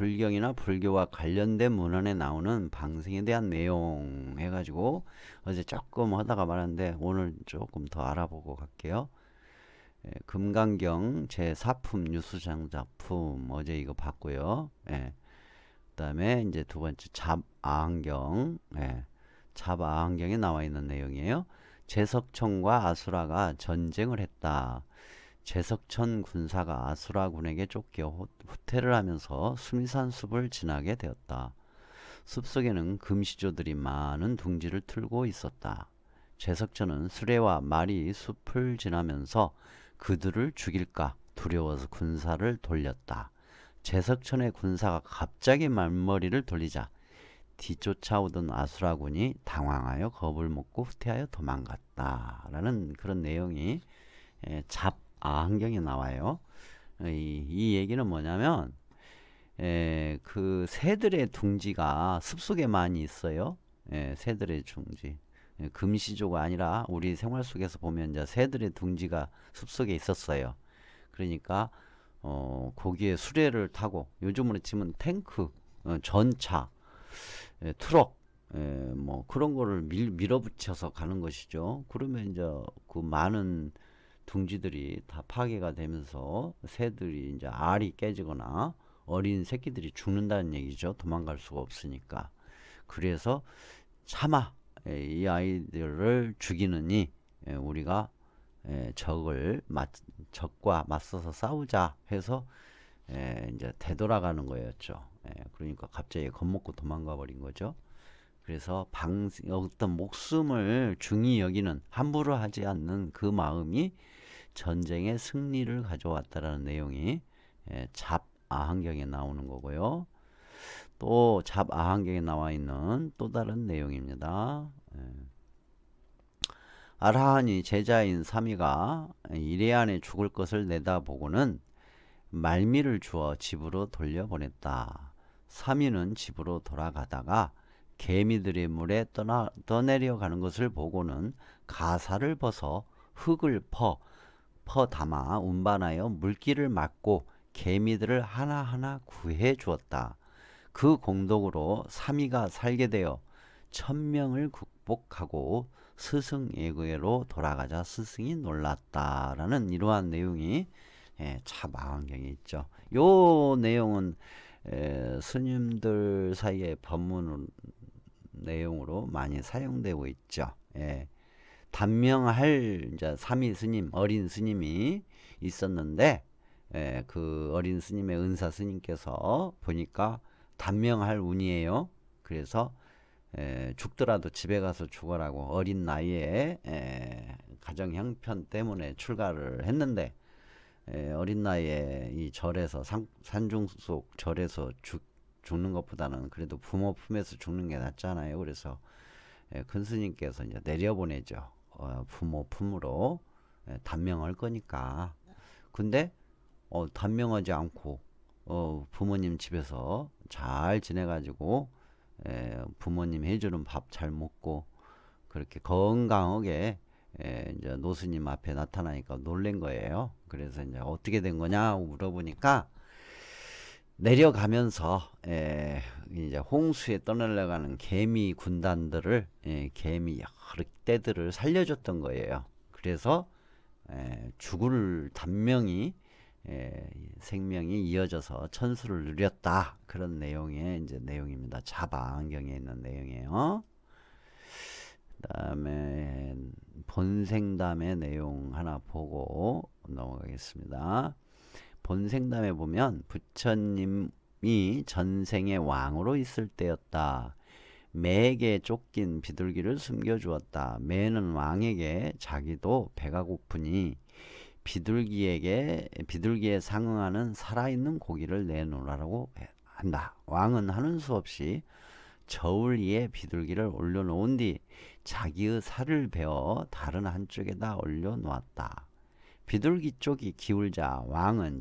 불경이나 불교와 관련된 문헌에 나오는 방생에 대한 내용 해가지고 어제 조금 하다가 말았는데 오늘 조금 더 알아보고 갈게요. 금강경 제4품 유수장작품 어제 이거 봤고요. 그 다음에 이제 두 번째 잡아항경, 잡아항경에 나와 있는 내용이에요. 제석천과 아수라가 전쟁을 했다. 제석천 군사가 아수라군에게 쫓겨 후퇴를 하면서 수미산 숲을 지나게 되었다. 숲속에는 금시조들이 많은 둥지를 틀고 있었다. 제석천은 수레와 말이 숲을 지나면서 그들을 죽일까 두려워서 군사를 돌렸다. 제석천의 군사가 갑자기 말머리를 돌리자 뒤쫓아오던 아수라군이 당황하여 겁을 먹고 후퇴하여 도망갔다. 라는 그런 내용이 잡아항경에 나와요. 이 얘기는 뭐냐면 그 새들의 둥지가 숲속에 많이 있어요. 새들의 둥지. 금시조가 아니라 우리 생활 속에서 보면 이제 새들의 둥지가 숲속에 있었어요. 그러니까 거기에 수레를 타고 요즘으로 치면 탱크, 전차, 트럭, 뭐 그런 거를 밀어붙여서 가는 것이죠. 그러면 이제 그 많은 둥지들이 다 파괴가 되면서 새들이 이제 알이 깨지거나 어린 새끼들이 죽는다는 얘기죠. 도망갈 수가 없으니까. 그래서 차마 이 아이들을 죽이느니 우리가 적과 맞서서 싸우자 해서 이제 되돌아가는 거였죠. 그러니까 갑자기 겁먹고 도망가 버린 거죠. 그래서 어떤 목숨을 중히 여기는 함부로 하지 않는 그 마음이 전쟁의 승리를 가져왔다라는 내용이 잡아항경에 나오는 거고요. 또 잡아항경에 나와 있는 또 다른 내용입니다. 아라한이 제자인 사미가 이래 안에 죽을 것을 내다보고는 말미를 주어 집으로 돌려보냈다. 사미는 집으로 돌아가다가 개미들의 물에 떠내려가는 것을 보고는 가사를 벗어 흙을 퍼 담아 운반하여 물길을 막고 개미들을 하나하나 구해 주었다. 그 공덕으로 사미가 살게 되어 1000명을 극복하고 스승에게로 돌아가자 스승이 놀랐다라는 이러한 내용이 차마왕경에 있죠. 요 내용은 스님들 사이의 법문 내용으로 많이 사용되고 있죠. 단명할 이제 사미 스님, 어린 스님이 있었는데 그 어린 스님의 은사 스님께서 보니까 단명할 운이에요. 그래서 죽더라도 집에 가서 죽어라고 어린 나이에 가정 형편 때문에 출가를 했는데 어린 나이에 이 절에서 산중속 절에서 죽는 것보다는 그래도 부모 품에서 죽는 게 낫잖아요. 그래서 큰 스님께서 이제 내려보내죠. 부모 품으로 단명할 거니까. 근데 단명하지 않고 부모님 집에서 잘 지내가지고 부모님 해주는 밥 잘 먹고 그렇게 건강하게 이제 노스님 앞에 나타나니까 놀란 거예요. 그래서 이제 어떻게 된 거냐고 물어보니까 내려가면서 이제 홍수에 떠내려가는 개미 군단들을 개미 여러 떼들을 살려줬던 거예요. 그래서 죽을 단명이 생명이 이어져서 천수를 누렸다. 그런 내용의 이제 내용입니다. 잡아안경에 있는 내용이에요. 그다음에 본생담의 내용 하나 보고 넘어가겠습니다. 본생담에 보면 부처님이 전생의 왕으로 있을 때였다. 매에게 쫓긴 비둘기를 숨겨주었다. 매는 왕에게 자기도 배가 고프니 비둘기에 상응하는 살아있는 고기를 내놓으라고 한다. 왕은 하는 수 없이 저울 위에 비둘기를 올려놓은 뒤 자기의 살을 베어 다른 한쪽에다 올려놓았다. 비둘기 쪽이 기울자 왕은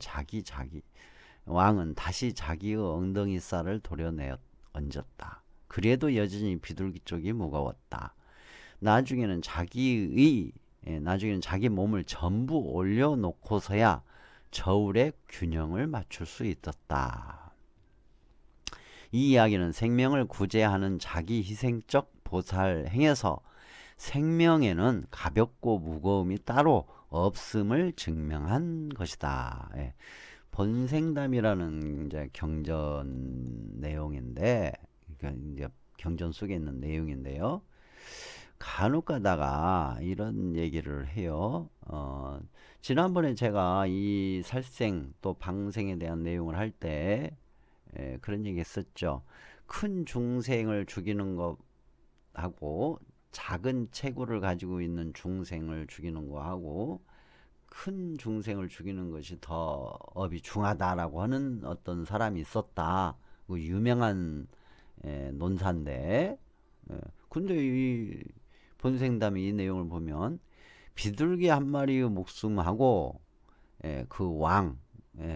다시 자기의 엉덩이 살을 도려내 얹었다. 그래도 여전히 비둘기 쪽이 무거웠다. 나중에는 자기 몸을 전부 올려놓고서야 저울의 균형을 맞출 수 있었다. 이 이야기는 생명을 구제하는 자기 희생적 보살 행에서 생명에는 가볍고 무거움이 따로 없음을 증명한 것이다. 예. 번생담이라는 이제 경전 내용인데, 그러니까 이제 경전 속에 있는 내용인데요. 간혹 가다가 이런 얘기를 해요. 지난번에 제가 이 살생 또 방생에 대한 내용을 할 때 그런 얘기 했었죠. 큰 중생을 죽이는 것하고 작은 체구를 가지고 있는 중생을 죽이는 거하고 큰 중생을 죽이는 것이 더 업이 중하다라고 하는 어떤 사람이 있었다. 그 유명한 논사인데, 근데 이 본생담이 이 내용을 보면 비둘기 한 마리의 목숨하고 그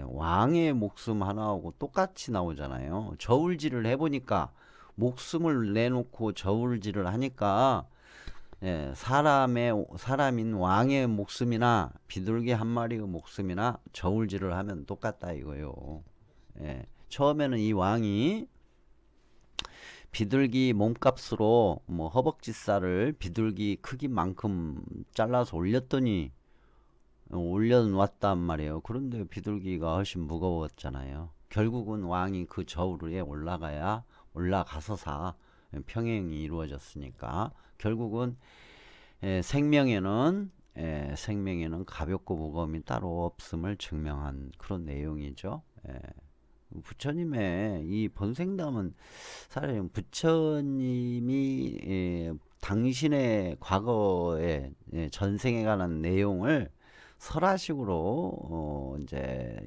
왕의 목숨 하나하고 똑같이 나오잖아요. 저울질을 해보니까 목숨을 내놓고 저울질을 하니까 사람인 왕의 목숨이나 비둘기 한 마리의 목숨이나 저울질을 하면 똑같다 이거요. 처음에는 이 왕이 비둘기 몸값으로 뭐 허벅지 살을 비둘기 크기만큼 잘라서 올려놓았단 말이에요. 그런데 비둘기가 훨씬 무거웠잖아요. 결국은 왕이 그 저울 위에 올라가서 평행이 이루어졌으니까 결국은 생명에는 가볍고 무거움이 따로 없음을 증명한 그런 내용이죠. 부처님의 이 번생담은 사실 부처님이 당신의 과거의 전생에 관한 내용을 설화식으로 이제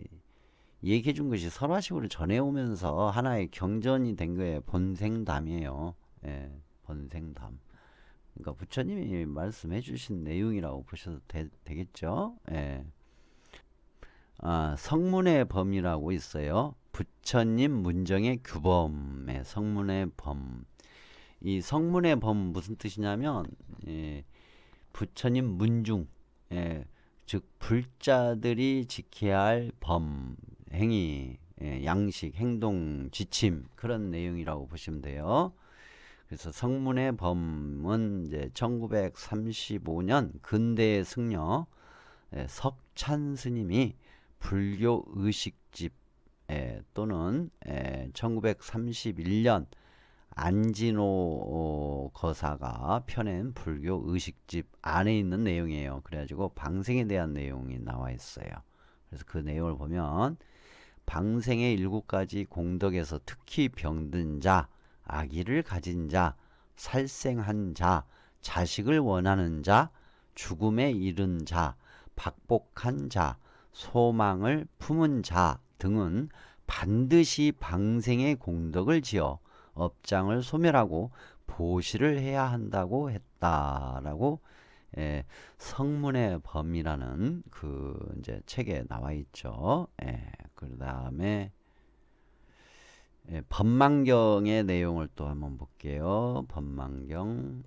얘기해 준 것이 설화식으로 전해오면서 하나의 경전이 된 거예요. 번생담이에요. 번생담. 그러니까 부처님이 말씀해 주신 내용이라고 보셔도 되겠죠. 성문의 범이라고 있어요. 부처님 문정의 규범의 성문의 범. 이 성문의 범 무슨 뜻이냐면 부처님 문중, 즉 불자들이 지켜야 할 범, 행위, 양식, 행동, 지침 그런 내용이라고 보시면 돼요. 그래서 성문의 범은 이제 1935년 근대의 승려 석찬 스님이 불교 의식집 또는 1931년 안진호 거사가 펴낸 불교 의식집 안에 있는 내용이에요. 그래가지고 방생에 대한 내용이 나와 있어요. 그래서 그 내용을 보면 방생의 7가지 공덕에서 특히 병든 자, 아기를 가진 자, 살생한 자, 자식을 원하는 자, 죽음에 이른 자, 박복한 자, 소망을 품은 자 등은 반드시 방생의 공덕을 지어 업장을 소멸하고 보시를 해야 한다고 했다라고 성문의 범이라는 그 이제 책에 나와 있죠. 그 다음에 법망경의 내용을 또 한번 볼게요. 법망경.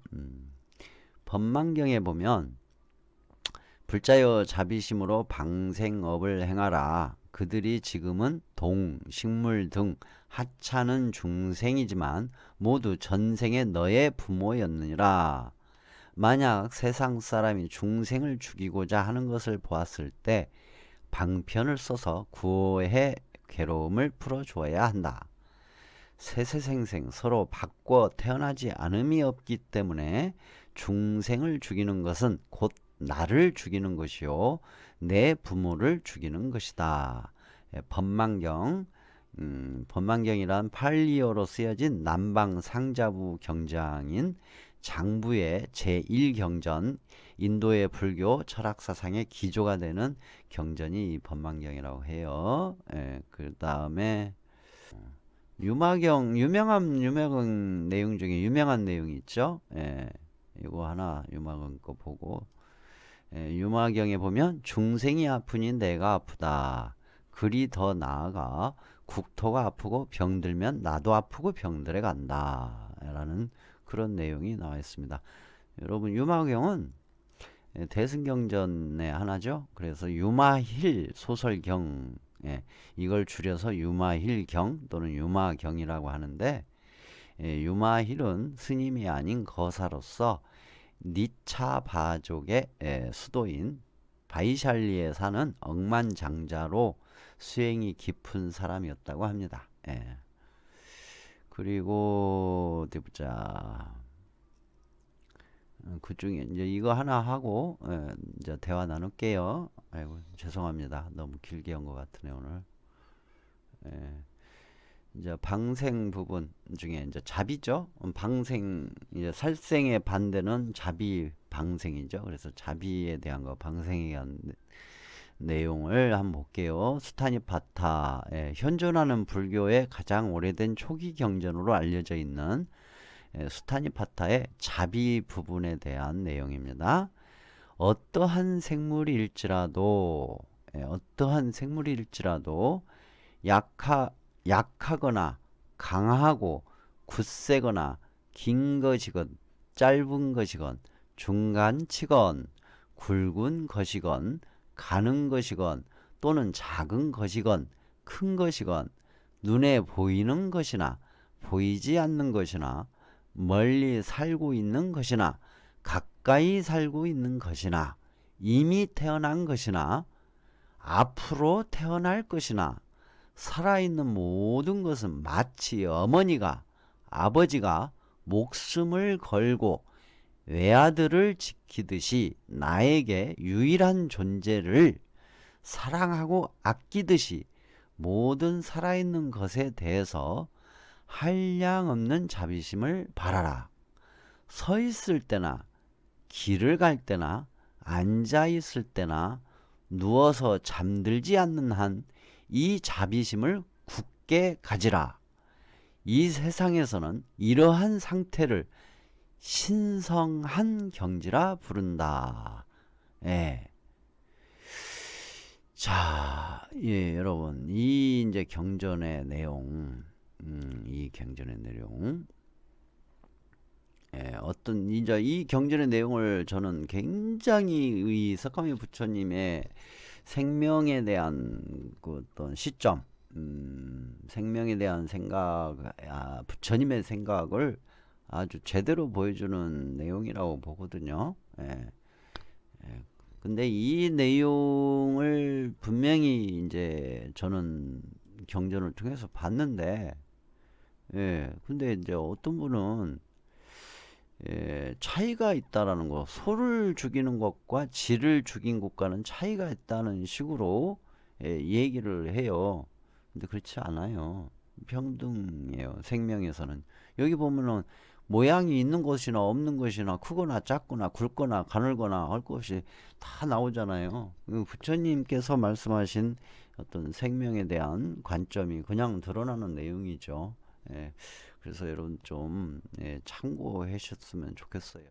법망경에 보면 불자여 자비심으로 방생업을 행하라. 그들이 지금은 동, 식물 등 하찮은 중생이지만 모두 전생에 너의 부모였느니라. 만약 세상 사람이 중생을 죽이고자 하는 것을 보았을 때 방편을 써서 구호해 괴로움을 풀어주어야 한다. 세세생생 서로 바꿔 태어나지 않음이 없기 때문에 중생을 죽이는 것은 곧 나를 죽이는 것이요 내 부모를 죽이는 것이다. 법망경. 법망경이란 팔리어로 쓰여진 남방 상자부 경장인 장부의 제1경전, 인도의 불교 철학 사상의 기조가 되는 경전이 이 법망경이라고 해요. 그 다음에 유마경, 유명한 내용 중에 유명한 내용이 있죠. 이거 하나 유마경 거 보고 유마경에 보면 중생이 아프니 내가 아프다. 그리 더 나아가 국토가 아프고 병들면 나도 아프고 병들어 간다. 라는 그런 내용이 나와 있습니다. 여러분 유마경은 대승경전의 하나죠. 그래서 유마힐 소설경 예, 이걸 줄여서 유마힐경 또는 유마경이라고 하는데, 유마힐은 스님이 아닌 거사로서 니차바족의 수도인 바이샬리에 사는 억만장자로 수행이 깊은 사람이었다고 합니다. 예. 그리고 어디 보자. 그 중에 이제 이거 하나 하고 이제 대화 나눌게요. 아이고 죄송합니다. 너무 길게 한 것 같으네 오늘. 예. 이제 방생 부분 중에 이제 자비죠. 방생 이제 살생의 반대는 자비 방생이죠. 그래서 자비에 대한 거 방생에 대한 내용을 한번 볼게요. 수타니파타 현존하는 불교의 가장 오래된 초기 경전으로 알려져 있는 수타니파타의 자비 부분에 대한 내용입니다. 어떠한 생물일지라도 약하거나 강하고 굳세거나 긴 것이건 짧은 것이건 중간치건 굵은 것이건 가는 것이건 또는 작은 것이건 큰 것이건 눈에 보이는 것이나 보이지 않는 것이나 멀리 살고 있는 것이나 가까이 살고 있는 것이나 이미 태어난 것이나 앞으로 태어날 것이나 살아있는 모든 것은 마치 어머니가 아버지가 목숨을 걸고 외아들을 지키듯이 나에게 유일한 존재를 사랑하고 아끼듯이 모든 살아있는 것에 대해서 한량없는 자비심을 바라라. 서 있을 때나 길을 갈 때나 앉아 있을 때나 누워서 잠들지 않는 한 이 자비심을 굳게 가지라. 이 세상에서는 이러한 상태를 신성한 경지라 부른다. 예. 자, 예, 여러분, 이 이제 경전의 내용, 이 경전의 내용, 이제 이 경전의 내용을 저는 굉장히 이 석가모니 부처님의 생명에 대한 그 어떤 시점, 생명에 대한 생각, 부처님의 생각을 아주 제대로 보여주는 내용이라고 보거든요. 예. 근데 이 내용을 분명히 이제 저는 경전을 통해서 봤는데, 근데 이제 어떤 분은 차이가 있다라는 거, 소를 죽이는 것과 쥐를 죽인 것과는 차이가 있다는 식으로 얘기를 해요. 근데 그렇지 않아요. 평등해요. 생명에서는. 여기 보면은 모양이 있는 것이나 없는 것이나 크거나 작거나 굵거나 가늘거나 할 것이 다 나오잖아요. 부처님께서 말씀하신 어떤 생명에 대한 관점이 그냥 드러나는 내용이죠. 그래서 여러분 좀 참고하셨으면 좋겠어요.